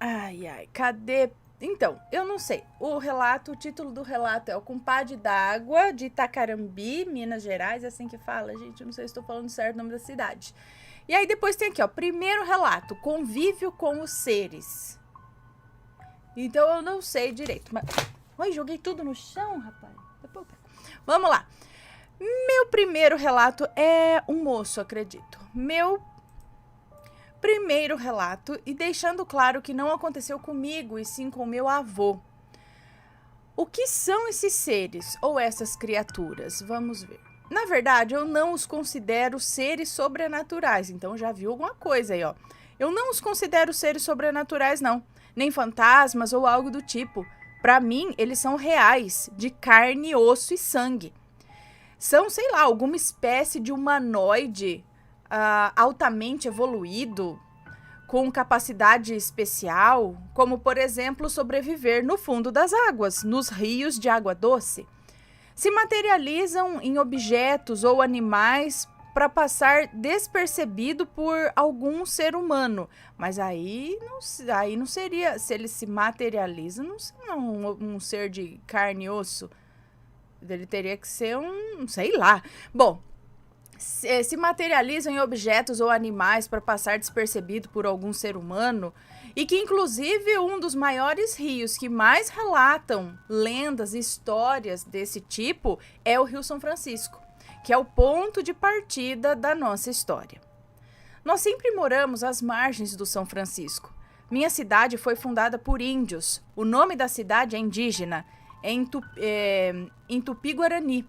Ai, ai, cadê? Então, eu não sei. O título do relato é O Compadre d'Água, de Itacarambi, Minas Gerais, é assim que fala, gente. Eu não sei se estou falando certo o nome da cidade. E aí depois tem aqui, ó, primeiro relato, Convívio com os Seres. Então eu não sei direito, mas... Ai, joguei tudo no chão, rapaz. Vamos lá. Meu primeiro relato é um moço, acredito. Meu primeiro relato, e deixando claro que não aconteceu comigo, e sim com meu avô. O que são esses seres ou essas criaturas? Vamos ver. Na verdade, eu não os considero seres sobrenaturais, então já viu alguma coisa aí, ó. Eu não os considero seres sobrenaturais, não. Nem fantasmas ou algo do tipo. Para mim, eles são reais, de carne, osso e sangue. São, sei lá, alguma espécie de humanoide altamente evoluído, com capacidade especial, como, por exemplo, sobreviver no fundo das águas, nos rios de água doce. Se materializam em objetos ou animais para passar despercebido por algum ser humano. Mas aí não seria, se ele se materializa, não seria um ser de carne e osso. Ele teria que ser sei lá. Bom, se materializam em objetos ou animais para passar despercebido por algum ser humano, e que inclusive um dos maiores rios que mais relatam lendas e histórias desse tipo é o Rio São Francisco, que é o ponto de partida da nossa história. Nós sempre moramos às margens do São Francisco. Minha cidade foi fundada por índios. O nome da cidade é indígena, é em Tupi-Guarani,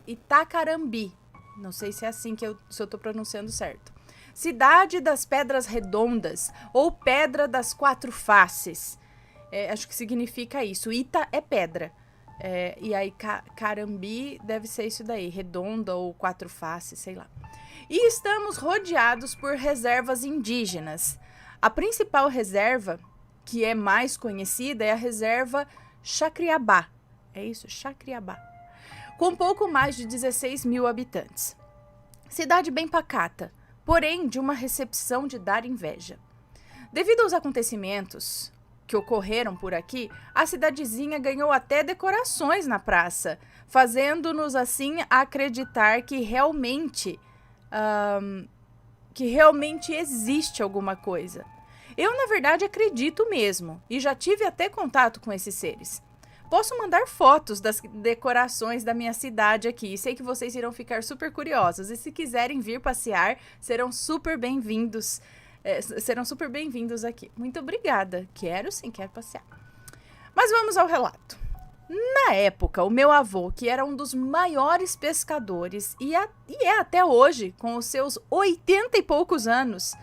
Itacarambi. Não sei se é assim se eu tô pronunciando certo. Cidade das Pedras Redondas, ou Pedra das Quatro Faces. Acho que significa isso. Ita é pedra. E aí Carambi deve ser isso daí. Redonda ou quatro faces, sei lá. E estamos rodeados por reservas indígenas. A principal reserva, que é mais conhecida, é a reserva Chacriabá. É isso? Chacriabá. Com pouco mais de 16 mil habitantes. Cidade bem pacata, porém de uma recepção de dar inveja. Devido aos acontecimentos que ocorreram por aqui, a cidadezinha ganhou até decorações na praça, fazendo-nos assim acreditar que realmente existe alguma coisa. Eu, na verdade, acredito mesmo, e já tive até contato com esses seres. Posso mandar fotos das decorações da minha cidade aqui. Sei que vocês irão ficar super curiosos. E se quiserem vir passear, serão super bem-vindos. Serão super bem-vindos aqui. Muito obrigada. Quero passear. Mas vamos ao relato. Na época, o meu avô, que era um dos maiores pescadores, e é até hoje, com os seus 80 e poucos anos,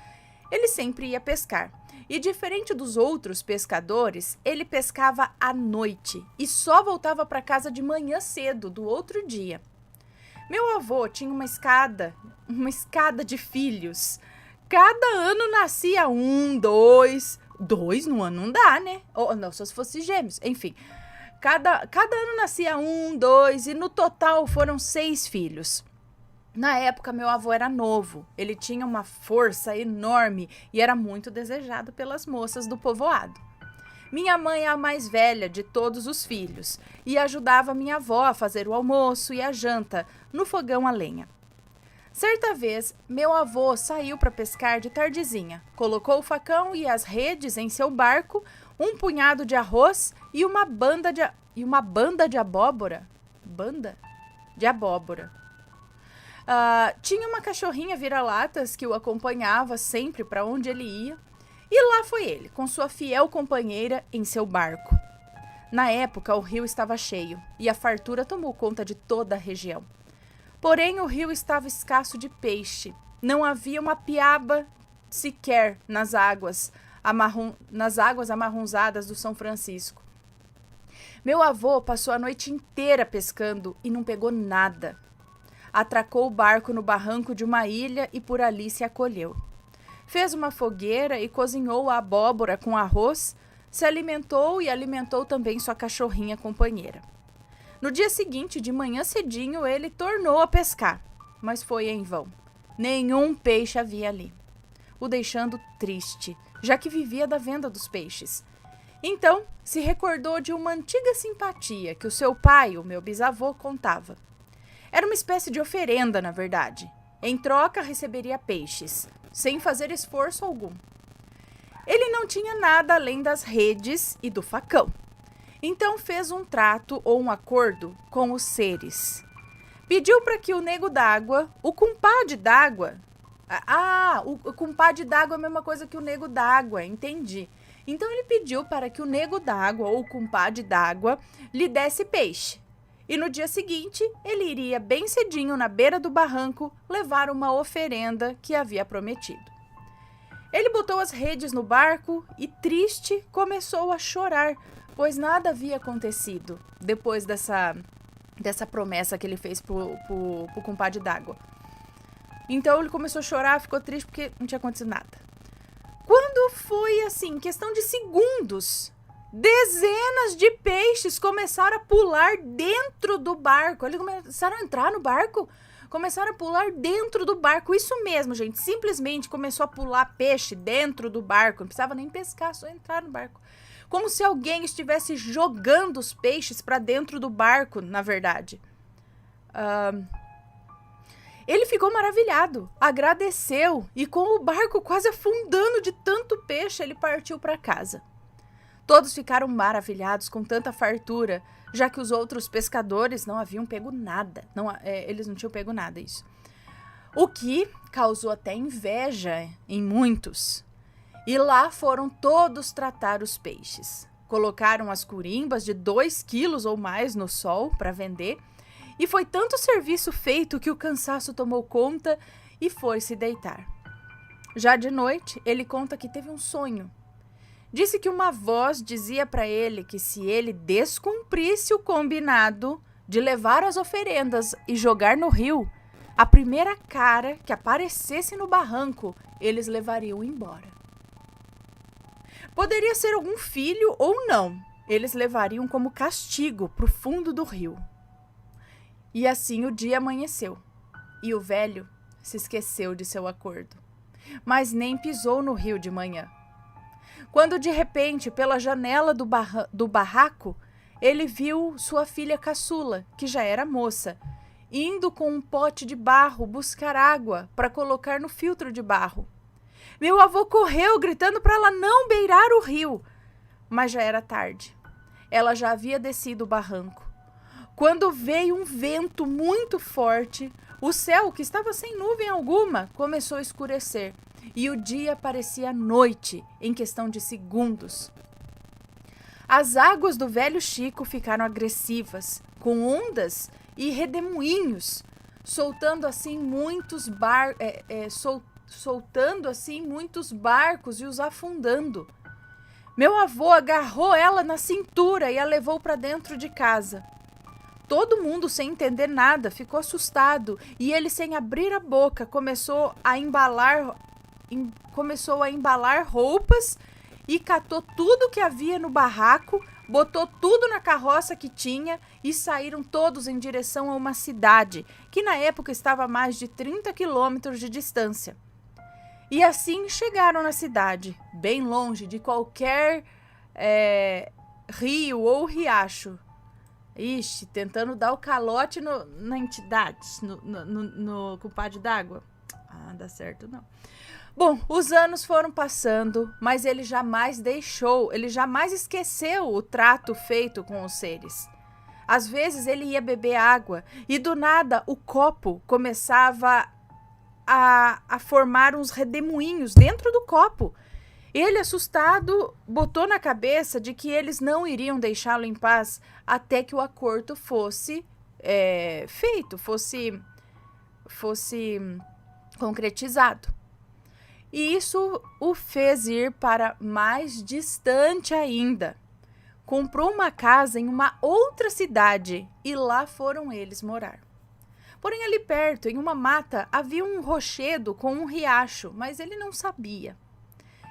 ele sempre ia pescar. E diferente dos outros pescadores, ele pescava à noite e só voltava para casa de manhã cedo do outro dia. Meu avô tinha uma escada de filhos. Cada ano nascia dois no ano não dá, né? Ou não, só se fosse gêmeos, enfim. Cada ano nascia 2 e no total foram 6 filhos. Na época, meu avô era novo, ele tinha uma força enorme e era muito desejado pelas moças do povoado. Minha mãe é a mais velha de todos os filhos e ajudava minha avó a fazer o almoço e a janta no fogão a lenha. Certa vez, meu avô saiu para pescar de tardezinha, colocou o facão e as redes em seu barco, um punhado de arroz e uma banda de abóbora. Banda? De abóbora. Tinha uma cachorrinha vira-latas que o acompanhava sempre para onde ele ia. E lá foi ele, com sua fiel companheira em seu barco. Na época, o rio estava cheio e a fartura tomou conta de toda a região. Porém, o rio estava escasso de peixe. Não havia uma piaba sequer nas águas amarronzadas do São Francisco. Meu avô passou a noite inteira pescando e não pegou nada. Atracou o barco no barranco de uma ilha e por ali se acolheu. Fez uma fogueira e cozinhou a abóbora com arroz, se alimentou e alimentou também sua cachorrinha companheira. No dia seguinte, de manhã cedinho, ele tornou a pescar, mas foi em vão. Nenhum peixe havia ali, o deixando triste, já que vivia da venda dos peixes. Então, se recordou de uma antiga simpatia que o seu pai, o meu bisavô, contava. Era uma espécie de oferenda, na verdade. Em troca, receberia peixes, sem fazer esforço algum. Ele não tinha nada além das redes e do facão. Então fez um trato ou um acordo com os seres. Pediu para que o nego d'água, o compadre d'água... o compadre d'água é a mesma coisa que o nego d'água, entendi. Então ele pediu para que o nego d'água ou o compadre d'água lhe desse peixe. E no dia seguinte, ele iria bem cedinho na beira do barranco levar uma oferenda que havia prometido. Ele botou as redes no barco e, triste, começou a chorar, pois nada havia acontecido depois dessa promessa que ele fez pro compadre d'água. Então ele começou a chorar, ficou triste porque não tinha acontecido nada. Quando foi assim, questão de segundos, dezenas de peixes começaram a pular dentro do barco. Eles começaram a entrar no barco, começaram a pular dentro do barco. Isso mesmo, gente, simplesmente começou a pular peixe dentro do barco. Não precisava nem pescar, só entrar no barco. Como se alguém estivesse jogando os peixes para dentro do barco, na verdade. Ele ficou maravilhado, agradeceu e com o barco quase afundando de tanto peixe, ele partiu para casa. Todos ficaram maravilhados com tanta fartura, já que os outros pescadores não haviam pego nada. Eles não tinham pego nada, isso. O que causou até inveja em muitos. E lá foram todos tratar os peixes. Colocaram as curimbas de 2 quilos ou mais no sol para vender. E foi tanto serviço feito que o cansaço tomou conta e foi se deitar. Já de noite, ele conta que teve um sonho. Disse que uma voz dizia para ele que se ele descumprisse o combinado de levar as oferendas e jogar no rio, a primeira cara que aparecesse no barranco, eles levariam embora. Poderia ser algum filho ou não, eles levariam como castigo para o fundo do rio. E assim o dia amanheceu, e o velho se esqueceu de seu acordo, mas nem pisou no rio de manhã. Quando de repente, pela janela do barraco, ele viu sua filha caçula, que já era moça, indo com um pote de barro buscar água para colocar no filtro de barro. Meu avô correu gritando para ela não beirar o rio, mas já era tarde. Ela já havia descido o barranco. Quando veio um vento muito forte, o céu, que estava sem nuvem alguma, começou a escurecer e o dia parecia noite em questão de segundos. As águas do velho Chico ficaram agressivas, com ondas e redemoinhos, soltando assim muitos barcos e os afundando. Meu avô agarrou ela na cintura e a levou para dentro de casa. Todo mundo, sem entender nada, ficou assustado e ele, sem abrir a boca, começou a embalar roupas e catou tudo que havia no barraco, botou tudo na carroça que tinha e saíram todos em direção a uma cidade, que na época estava a mais de 30 quilômetros de distância. E assim chegaram na cidade, bem longe de qualquer rio ou riacho. Ixi, tentando dar o calote na entidade, no compadre d'água. Ah, dá certo não. Bom, os anos foram passando, mas ele jamais esqueceu o trato feito com os seres. Às vezes ele ia beber água e do nada o copo começava a formar uns redemoinhos dentro do copo. Ele, assustado, botou na cabeça de que eles não iriam deixá-lo em paz até que o acordo fosse feito, fosse concretizado. E isso o fez ir para mais distante ainda. Comprou uma casa em uma outra cidade e lá foram eles morar. Porém, ali perto, em uma mata, havia um rochedo com um riacho, mas ele não sabia.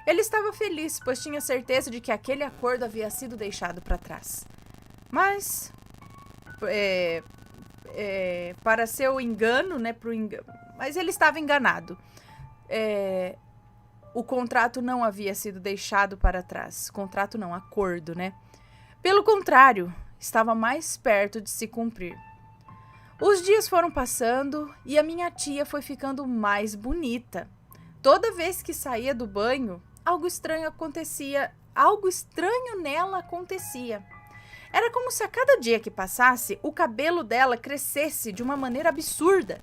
Ele estava feliz, pois tinha certeza de que aquele acordo havia sido deixado para trás. Mas, para seu engano, mas ele estava enganado. o contrato não havia sido deixado para trás. Contrato não, acordo, né? Pelo contrário, estava mais perto de se cumprir. Os dias foram passando e a minha tia foi ficando mais bonita. Toda vez que saía do banho, algo estranho nela acontecia. Era como se a cada dia que passasse, o cabelo dela crescesse de uma maneira absurda.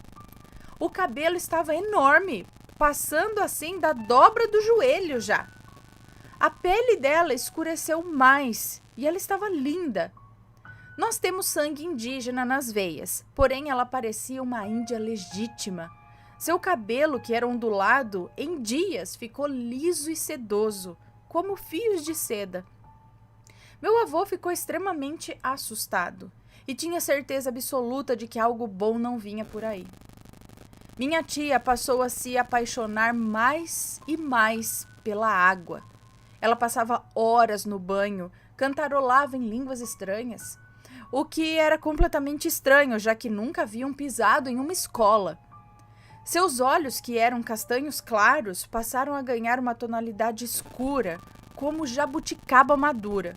O cabelo estava enorme, passando assim da dobra do joelho já. A pele dela escureceu mais e ela estava linda. Nós temos sangue indígena nas veias, porém ela parecia uma índia legítima. Seu cabelo, que era ondulado, em dias ficou liso e sedoso, como fios de seda. Meu avô ficou extremamente assustado e tinha certeza absoluta de que algo bom não vinha por aí. Minha tia passou a se apaixonar mais e mais pela água. Ela passava horas no banho, cantarolava em línguas estranhas, o que era completamente estranho, já que nunca haviam pisado em uma escola. Seus olhos, que eram castanhos claros, passaram a ganhar uma tonalidade escura, como jabuticaba madura.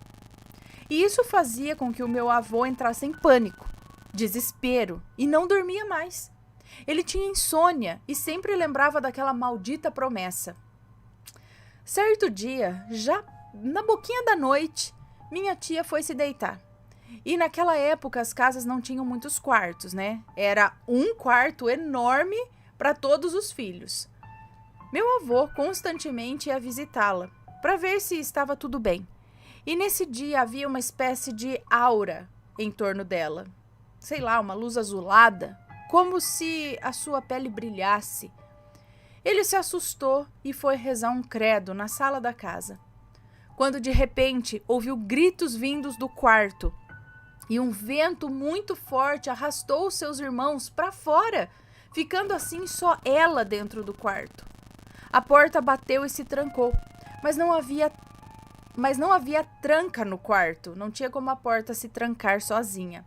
E isso fazia com que o meu avô entrasse em pânico, desespero, e não dormia mais. Ele tinha insônia e sempre lembrava daquela maldita promessa. Certo dia, já na boquinha da noite, minha tia foi se deitar. E naquela época as casas não tinham muitos quartos, né? Era um quarto enorme para todos os filhos. Meu avô constantemente ia visitá-la para ver se estava tudo bem. E nesse dia havia uma espécie de aura em torno dela. Sei lá, uma luz azulada, como se a sua pele brilhasse. Ele se assustou e foi rezar um credo na sala da casa, quando de repente ouviu gritos vindos do quarto e um vento muito forte arrastou os seus irmãos para fora, ficando assim só ela dentro do quarto. A porta bateu e se trancou, mas não havia tranca no quarto, não tinha como a porta se trancar sozinha.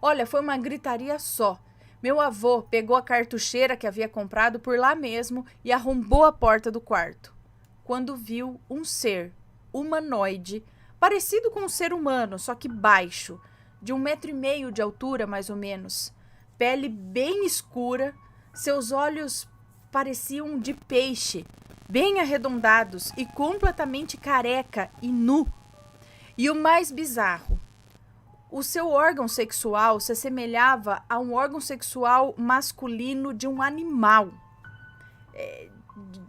Olha, foi uma gritaria só. Meu avô pegou a cartucheira que havia comprado por lá mesmo e arrombou a porta do quarto, quando viu um ser humanoide, parecido com um ser humano, só que baixo, de 1,5 metros de altura mais ou menos, pele bem escura, seus olhos pareciam de peixe, bem arredondados e completamente careca e nu. E o mais bizarro, o seu órgão sexual se assemelhava a um órgão sexual masculino de um animal.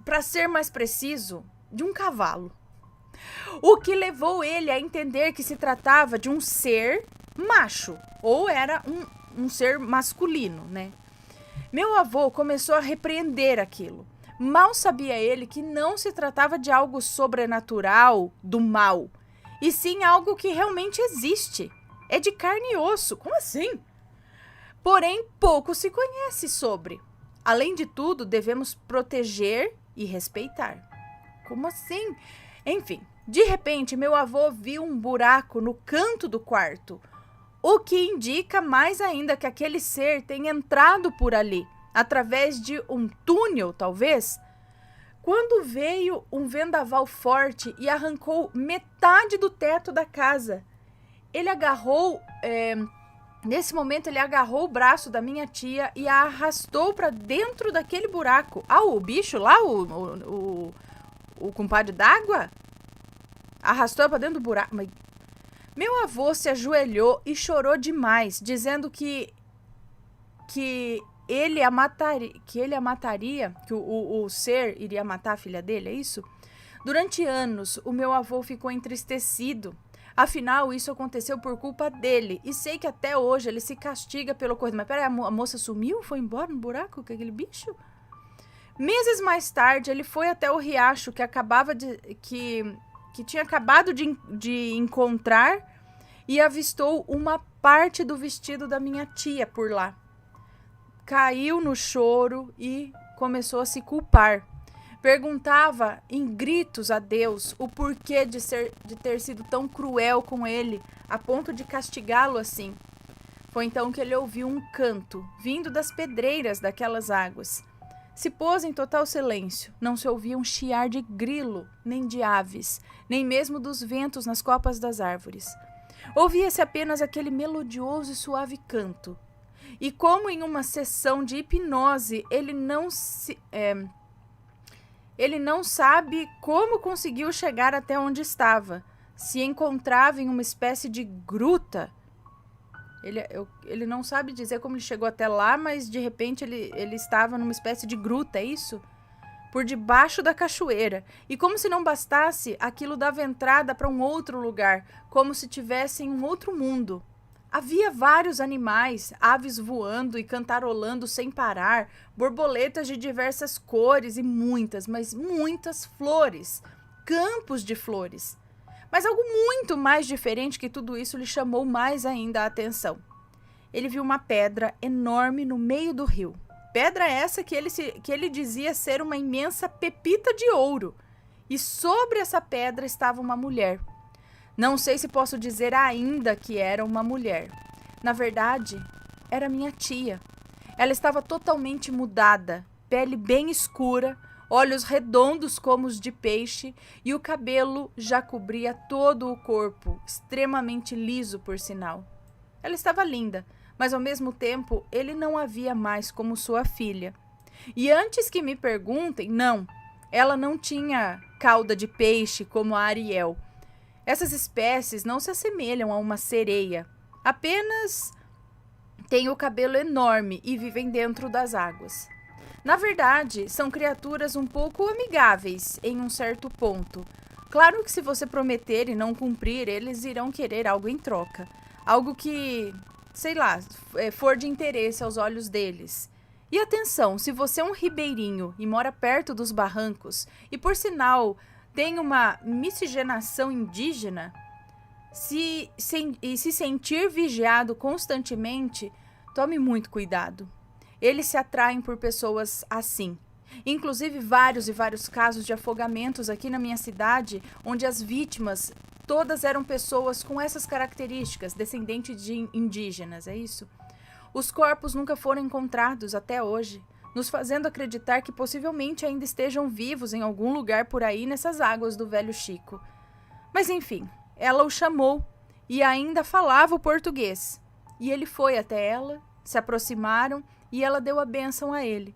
Para ser mais preciso, de um cavalo. O que levou ele a entender que se tratava de um ser macho, ou era um ser masculino, né? Meu avô começou a repreender aquilo. Mal sabia ele que não se tratava de algo sobrenatural, do mal, e sim algo que realmente existe. É de carne e osso. Como assim? Porém, pouco se conhece sobre. Além de tudo, devemos proteger e respeitar. Como assim? Enfim, de repente, meu avô viu um buraco no canto do quarto, o que indica mais ainda que aquele ser tem entrado por ali, através de um túnel, talvez. Quando veio um vendaval forte e arrancou metade do teto da casa, ele agarrou, nesse momento ele agarrou o braço da minha tia e a arrastou para dentro daquele buraco. Ah, o bicho lá, o compadre d'água, arrastou para dentro do buraco. Mas meu avô se ajoelhou e chorou demais, dizendo que ele a mataria, que o ser iria matar a filha dele, é isso? Durante anos, o meu avô ficou entristecido. Afinal, isso aconteceu por culpa dele. E sei que até hoje ele se castiga pelo ocorrido. Mas peraí, a moça sumiu? Foi embora no buraco com aquele bicho? Meses mais tarde, ele foi até o riacho que tinha acabado de encontrar e avistou uma parte do vestido da minha tia por lá. Caiu no choro e começou a se culpar. Perguntava em gritos a Deus o porquê de ter sido tão cruel com ele, a ponto de castigá-lo assim. Foi então que ele ouviu um canto, vindo das pedreiras daquelas águas. Se pôs em total silêncio. Não se ouvia um chiar de grilo, nem de aves, nem mesmo dos ventos nas copas das árvores. Ouvia-se apenas aquele melodioso e suave canto. E como em uma sessão de hipnose, ele não sabe como conseguiu chegar até onde estava. Se encontrava em uma espécie de gruta. Ele não sabe dizer como ele chegou até lá, mas de repente ele estava numa espécie de gruta, é isso? Por debaixo da cachoeira. E como se não bastasse, aquilo dava entrada para um outro lugar, como se tivesse em um outro mundo. Havia vários animais, aves voando e cantarolando sem parar, borboletas de diversas cores e muitas, mas muitas flores, campos de flores. Mas algo muito mais diferente que tudo isso lhe chamou mais ainda a atenção. Ele viu uma pedra enorme no meio do rio. Pedra essa que ele dizia ser uma imensa pepita de ouro. E sobre essa pedra estava uma mulher. Não sei se posso dizer ainda que era uma mulher. Na verdade, era minha tia. Ela estava totalmente mudada, pele bem escura, olhos redondos como os de peixe e o cabelo já cobria todo o corpo, extremamente liso por sinal. Ela estava linda, mas ao mesmo tempo ele não a via mais como sua filha. E antes que me perguntem, não, ela não tinha cauda de peixe como a Ariel. Essas espécies não se assemelham a uma sereia, apenas têm o cabelo enorme e vivem dentro das águas. Na verdade, são criaturas um pouco amigáveis em um certo ponto. Claro que se você prometer e não cumprir, eles irão querer algo em troca. Algo que, sei lá, for de interesse aos olhos deles. E atenção, se você é um ribeirinho e mora perto dos barrancos, e por sinal tem uma miscigenação indígena, se sentir vigiado constantemente, tome muito cuidado. Eles se atraem por pessoas assim. Inclusive vários e vários casos de afogamentos aqui na minha cidade, onde as vítimas todas eram pessoas com essas características, descendentes de indígenas, é isso? Os corpos nunca foram encontrados até hoje, nos fazendo acreditar que possivelmente ainda estejam vivos em algum lugar por aí nessas águas do Velho Chico. Mas enfim, ela o chamou e ainda falava o português. E ele foi até ela, se aproximaram e ela deu a bênção a ele.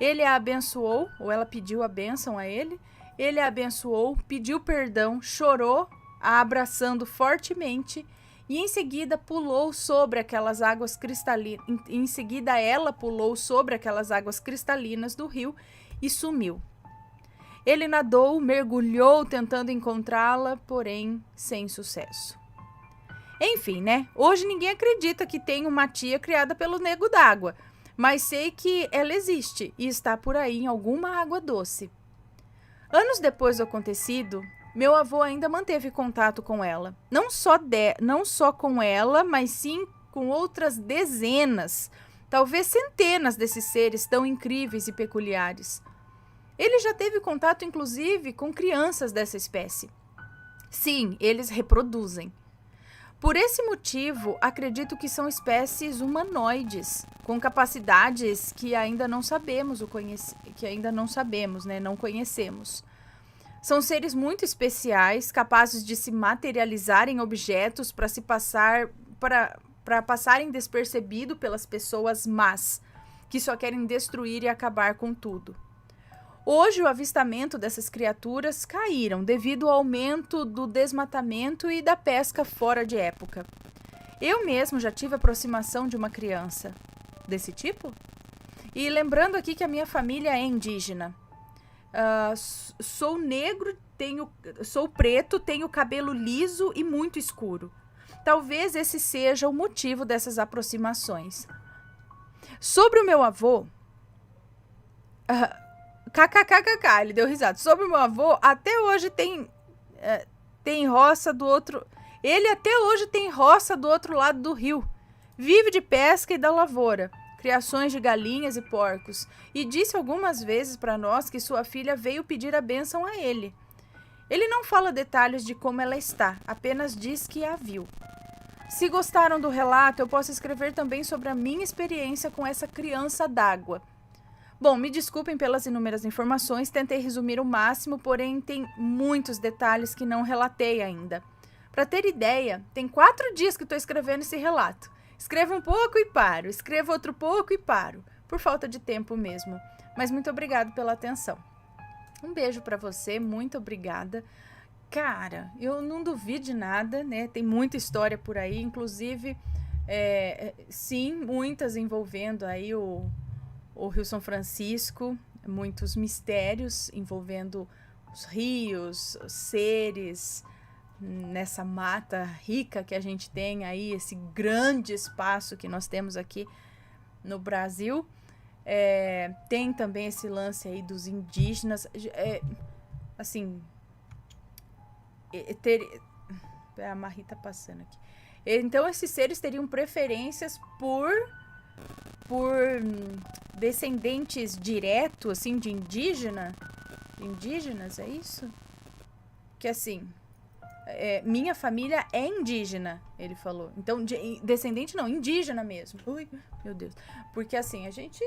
Ele a abençoou, ou ela pediu a bênção a ele. Ele a abençoou, pediu perdão, chorou, a abraçando fortemente e em seguida pulou sobre aquelas águas cristalinas. Em seguida ela pulou sobre aquelas águas cristalinas do rio e sumiu. Ele nadou, mergulhou tentando encontrá-la, porém sem sucesso. Enfim, né? Hoje ninguém acredita que tem uma tia criada pelo Nego d'Água, mas sei que ela existe e está por aí em alguma água doce. Anos depois do acontecido, meu avô ainda manteve contato com ela. Não só com ela, mas sim com outras dezenas, talvez centenas desses seres tão incríveis e peculiares. Ele já teve contato, inclusive, com crianças dessa espécie. Sim, eles reproduzem. Por esse motivo, acredito que são espécies humanoides, com capacidades que ainda não sabemos, não conhecemos. São seres muito especiais, capazes de se materializar em objetos para passarem despercebido pelas pessoas más, que só querem destruir e acabar com tudo. Hoje, o avistamento dessas criaturas caíram devido ao aumento do desmatamento e da pesca fora de época. Eu mesmo já tive aproximação de uma criança desse tipo. E lembrando aqui que a minha família é indígena. Sou negro, sou preto, tenho cabelo liso e muito escuro. Talvez esse seja o motivo dessas aproximações. Sobre o meu avô... KKKKK, ele deu risada. Sobre o meu avô, até hoje tem roça do outro... Ele até hoje tem roça do outro lado do rio. Vive de pesca e da lavoura, criações de galinhas e porcos. E disse algumas vezes para nós que sua filha veio pedir a bênção a ele. Ele não fala detalhes de como ela está, apenas diz que a viu. Se gostaram do relato, eu posso escrever também sobre a minha experiência com essa criança d'água. Bom, me desculpem pelas inúmeras informações, tentei resumir o máximo, porém tem muitos detalhes que não relatei ainda. Para ter ideia, tem 4 dias que estou escrevendo esse relato. Escrevo um pouco e paro, escrevo outro pouco e paro, por falta de tempo mesmo. Mas muito obrigado pela atenção. Um beijo para você, muito obrigada. Cara, eu não duvido de nada, né? Tem muita história por aí, inclusive, sim, muitas envolvendo aí o Rio São Francisco, muitos mistérios envolvendo os rios, os seres, nessa mata rica que a gente tem aí, esse grande espaço que nós temos aqui no Brasil. Tem também esse lance aí dos indígenas, assim, a Marie tá passando aqui. Então esses seres teriam preferências por descendentes diretos, assim, de indígenas, é isso? Que assim, minha família é indígena, ele falou. Então, descendente não, indígena mesmo. Ui, meu Deus. Porque assim, a gente,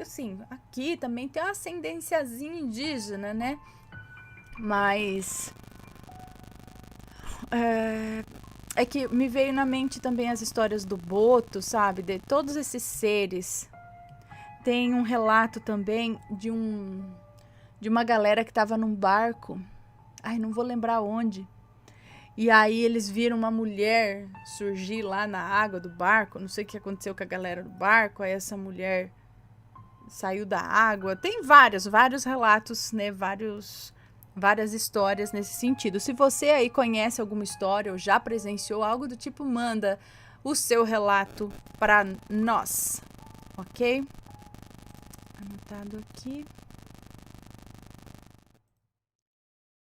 assim, aqui também tem uma ascendênciazinha indígena, né? Mas é que me veio na mente também as histórias do Boto, sabe? De todos esses seres. Tem um relato também de uma galera que tava num barco. Ai, não vou lembrar onde. E aí eles viram uma mulher surgir lá na água do barco. Não sei o que aconteceu com a galera do barco. Aí essa mulher saiu da água. Tem vários relatos, né? Várias histórias nesse sentido. Se você aí conhece alguma história ou já presenciou algo do tipo, manda o seu relato para nós, ok? Anotado aqui.